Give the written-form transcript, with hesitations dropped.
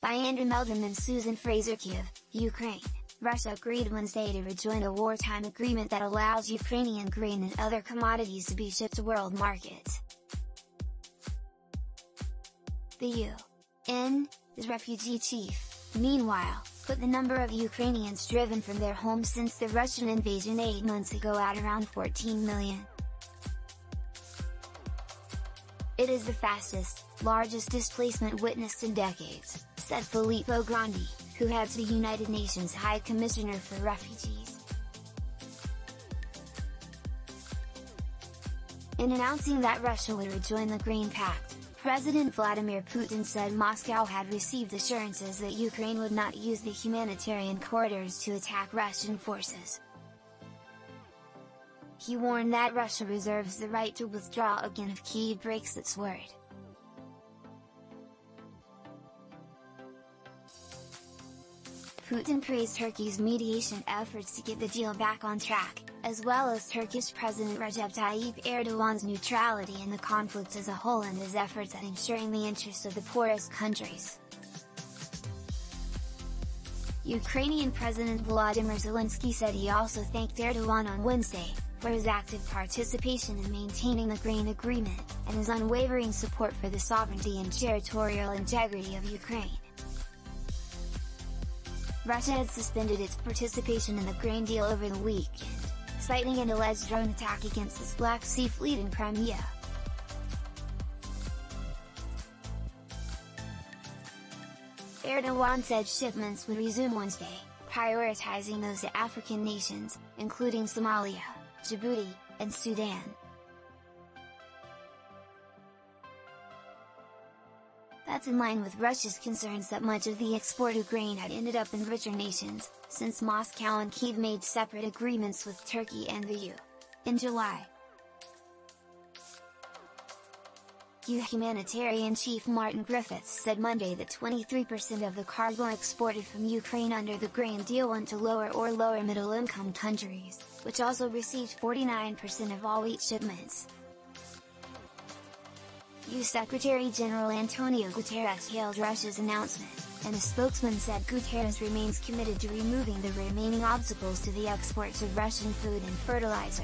By MELDRUM and SUZAN. FRASERKYIV, Ukraine. Russia agreed Wednesday to rejoin a wartime agreement that allows Ukrainian grain and other commodities to be shipped to world markets. The U.N.'s refugee chief, meanwhile, put the number of Ukrainians driven from their homes since the Russian invasion 8 months ago at around 14 million. It is the fastest, largest displacement witnessed in decades, said Filippo Grandi, who heads the United Nations High Commissioner for Refugees. In announcing that Russia would rejoin the Grain Pact, President Vladimir Putin said Moscow had received assurances that Ukraine would not use the humanitarian corridors to attack Russian forces. He warned that Russia reserves the right to withdraw again if Kyiv breaks its word. Putin praised Turkey's mediation efforts to get the deal back on track, as well as Turkish President Recep Tayyip Erdogan's neutrality in the conflict as a whole and his efforts at ensuring the interests of the poorest countries. Ukrainian President Volodymyr Zelenskyy said he also thanked Erdogan on Wednesday, for his active participation in maintaining the grain agreement, and his unwavering support for the sovereignty and territorial integrity of Ukraine. Russia had suspended its participation in the grain deal over the weekend, citing an alleged drone attack against its Black Sea fleet in Crimea. Erdogan said shipments would resume Wednesday, prioritizing those to African nations, including Somalia, Djibouti, and Sudan. That's in line with Russia's concerns that much of the export of grain had ended up in richer nations, since Moscow and Kyiv made separate agreements with Turkey and the EU. In July, humanitarian chief Martin Griffiths said Monday that 23% of the cargo exported from Ukraine under the grain deal went to lower or lower-middle-income countries, which also received 49% of all wheat shipments. EU Secretary-General Antonio Guterres hailed Russia's announcement, and a spokesman said Guterres remains committed to removing the remaining obstacles to the exports of Russian food and fertilizer.